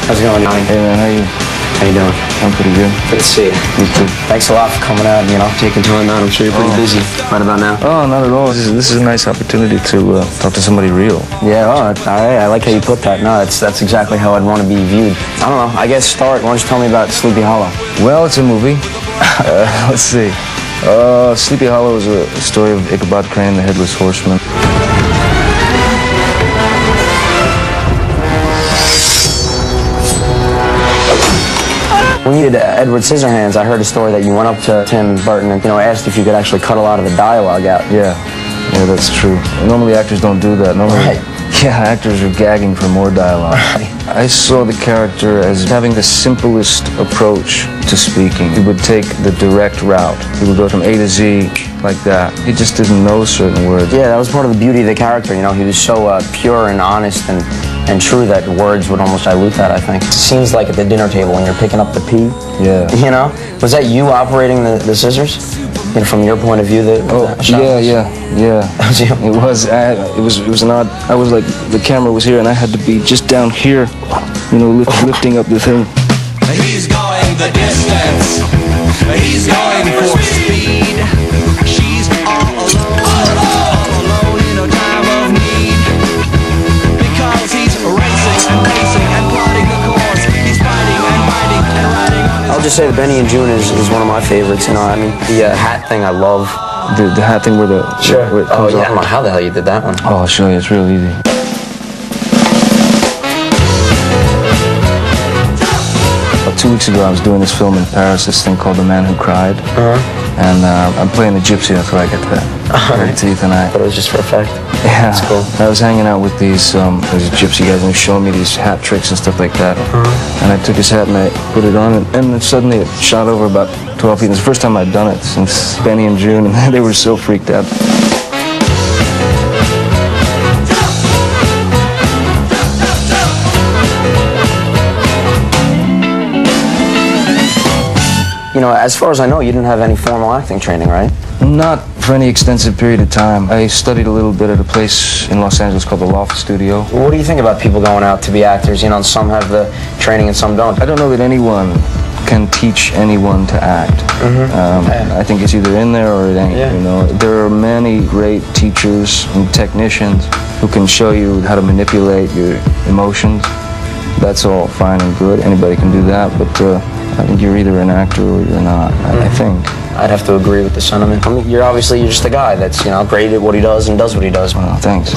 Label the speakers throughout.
Speaker 1: How's it going, Johnny?
Speaker 2: Hey man,
Speaker 1: How you doing?
Speaker 2: I'm pretty good.
Speaker 1: Good to see you.
Speaker 2: You too.
Speaker 1: Thanks a lot for coming out and, taking time out. I'm sure you're pretty busy right about now.
Speaker 2: Oh, not at all. This is a nice opportunity to talk to somebody real.
Speaker 1: Yeah, all right. I like how you put that. No, that's exactly how I'd want to be viewed. I don't know. I guess start. Why don't you tell me about Sleepy Hollow?
Speaker 2: Well, it's a movie. Let's see. Sleepy Hollow is a story of Ichabod Crane, the Headless Horseman.
Speaker 1: When you did Edward Scissorhands, I heard a story that you went up to Tim Burton and asked if you could actually cut a lot of the dialogue out.
Speaker 2: Yeah, that's true. Normally actors don't do that. Normally,
Speaker 1: Right.
Speaker 2: Yeah, actors are gagging for more dialogue.
Speaker 1: Right.
Speaker 2: I saw the character as having the simplest approach to speaking. He would take the direct route. He would go from A to Z like that. He just didn't know certain words.
Speaker 1: Yeah, that was part of the beauty of the character. He was so pure and honest and true that words would almost dilute that, I think. Scenes like at the dinner table when you're picking up the pea.
Speaker 2: Yeah.
Speaker 1: Was that you operating the scissors? From your point of view,
Speaker 2: Yeah.
Speaker 1: That was you?
Speaker 2: It was. It was an odd. I was like, the camera was here, and I had to be just down here, lifting up the thing.
Speaker 3: He's going the distance. He's going for speed. She's all alone in a time of need. Because he's racing and plotting the course. He's fighting and fighting and riding on his...
Speaker 1: I'll just say that Benny and June is one of my favorites. The hat thing I love.
Speaker 2: The hat thing where the...
Speaker 1: Sure.
Speaker 2: Where it
Speaker 1: Oh,
Speaker 2: comes
Speaker 1: yeah. I
Speaker 2: off.
Speaker 1: don't know how the hell you did that one.
Speaker 2: Oh, I'll show you. It's real easy. About 2 weeks ago, I was doing this film in Paris, this thing called The Man Who Cried. And I'm playing the gypsy. That's what I get to red teeth, and
Speaker 1: But it was just for effect.
Speaker 2: Yeah,
Speaker 1: That's cool.
Speaker 2: I was hanging out with these gypsy guys, and they were showing me these hat tricks and stuff like that. And I took his hat and I put it on, and then suddenly it shot over about 12 feet. It's the first time I'd done it since Benny and June, and they were so freaked out.
Speaker 1: As far as I know, you didn't have any formal acting training, right?
Speaker 2: Not for any extensive period of time. I studied a little bit at a place in Los Angeles called the Loft Studio.
Speaker 1: What do you think about people going out to be actors? Some have the training and some don't.
Speaker 2: I don't know that anyone can teach anyone to act. I think it's either in there or it ain't.
Speaker 1: Yeah.
Speaker 2: There are many great teachers and technicians who can show you how to manipulate your emotions. That's all fine and good. Anybody can do that, but I think you're either an actor or you're not. I think.
Speaker 1: I'd have to agree with the sentiment. You're just a guy that's great at what he does and does what he does.
Speaker 2: Well, thanks.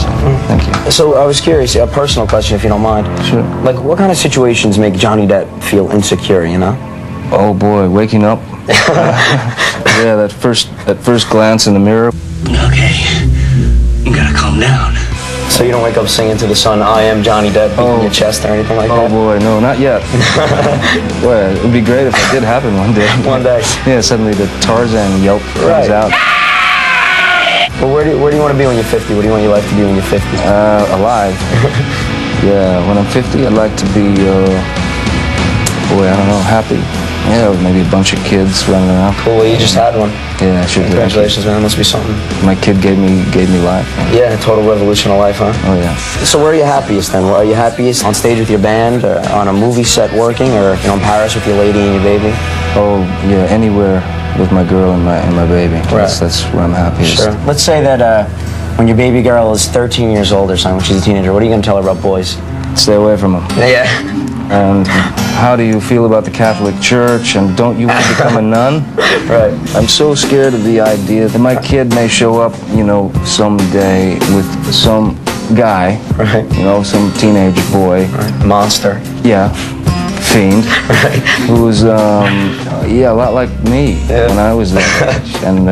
Speaker 2: Thank you.
Speaker 1: So I was curious, a personal question, if you don't mind.
Speaker 2: Sure.
Speaker 1: Like, what kind of situations make Johnny Depp feel insecure?
Speaker 2: Oh boy, waking up. Yeah, that first glance in the mirror.
Speaker 3: Okay, you gotta calm down.
Speaker 1: So you don't wake up singing to the sun, "I am Johnny Depp," beating your chest or anything like
Speaker 2: Oh
Speaker 1: that?
Speaker 2: boy, no, not yet. Well, it would be great if it did happen one day.
Speaker 1: One day.
Speaker 2: Yeah, suddenly the Tarzan yelp comes out.
Speaker 1: Well, where do you want to be when you're 50? What do you want your life to be when you're 50?
Speaker 2: Alive. Yeah, when I'm 50, I'd like to be, happy. Yeah, maybe a bunch of kids running around.
Speaker 1: Cool, well, you just had one.
Speaker 2: Yeah, I should.
Speaker 1: Congratulations, man. That must be something.
Speaker 2: My kid gave me life.
Speaker 1: Yeah, total revolution of life, huh?
Speaker 2: Oh yeah.
Speaker 1: So where are you happiest then? Are you happiest on stage with your band, or on a movie set working, or in Paris with your lady and your baby?
Speaker 2: Oh yeah, anywhere with my girl and my baby. That's where I'm happiest.
Speaker 1: Sure. Let's say that when your baby girl is 13 years old or something, when she's a teenager, what are you going to tell her about boys?
Speaker 2: Stay away from them.
Speaker 1: Yeah.
Speaker 2: And how do you feel about the Catholic Church? And don't you want to become a nun?
Speaker 1: Right.
Speaker 2: I'm so scared of the idea that my kid may show up, someday with some guy,
Speaker 1: right?
Speaker 2: Some teenage boy,
Speaker 1: right. Monster.
Speaker 2: Yeah, fiend,
Speaker 1: right?
Speaker 2: Who was, a lot like me when I was that age, and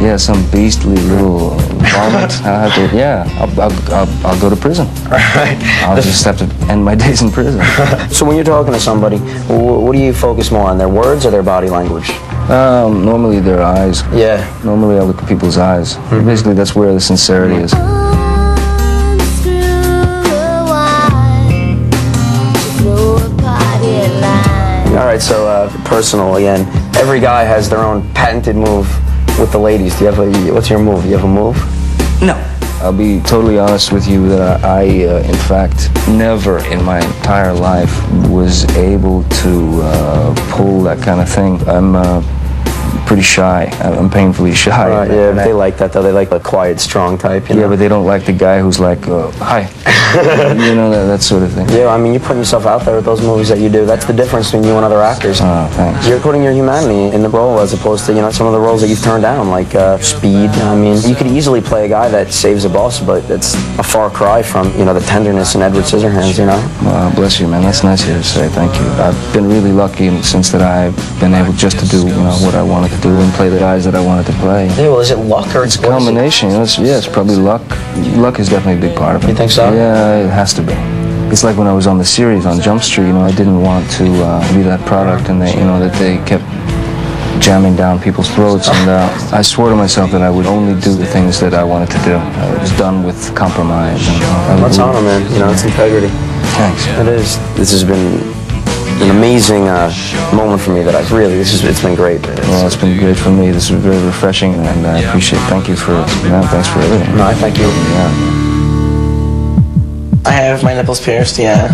Speaker 2: yeah, some beastly little varmint. I'll go to prison.
Speaker 1: Right.
Speaker 2: I'll just have to end my days in prison.
Speaker 1: So when you're talking to somebody, what do you focus more on, their words or their body language?
Speaker 2: Normally their eyes.
Speaker 1: Yeah.
Speaker 2: Normally I look at people's eyes. Basically, that's where the sincerity is.
Speaker 1: All right, so personal again. Every guy has their own patented move with the ladies. What's your move? Do you have a move?
Speaker 2: No. I'll be totally honest with you that I in fact, never in my entire life was able to pull that kind of thing. I'm pretty shy. I'm painfully shy.
Speaker 1: Yeah, they like that though. They like a quiet, strong type. You know?
Speaker 2: Yeah, but they don't like the guy who's like, hi. You know, that sort of thing.
Speaker 1: Yeah, I mean, you're putting yourself out there with those movies that you do. That's the difference between you and other actors.
Speaker 2: Oh, thanks.
Speaker 1: You're putting your humanity in the role as opposed to, you know, some of the roles that you've turned down, like Speed. I mean, you could easily play a guy that saves a boss, but it's a far cry from, you know, the tenderness in Edward Scissorhands, you know?
Speaker 2: Bless you, man. That's nice of you to say. Thank you. I've been really lucky in the sense that I've been able just to do, you know, what I wanted to do and play the guys that I wanted to play.
Speaker 1: Yeah, well, is it luck or
Speaker 2: It's a combination. You know, it's probably luck. Luck is definitely a big part of it.
Speaker 1: You think so?
Speaker 2: Yeah, it has to be. It's like when I was on the series on Jump Street. You know, I didn't want to be that product, and you know, that they kept jamming down people's throats. And I swore to myself that I would only do the things that I wanted to do. I was done with compromise. And,
Speaker 1: That's honor, man. You know, it's integrity.
Speaker 2: Thanks.
Speaker 1: It is. This has been an amazing moment for me that I've really, it's been great.
Speaker 2: Well, it's been great for me. This is very refreshing, and I appreciate it. Thank you for, man, thanks for everything.
Speaker 1: No, I thank you.
Speaker 2: Yeah.
Speaker 4: I have my nipples pierced, yeah.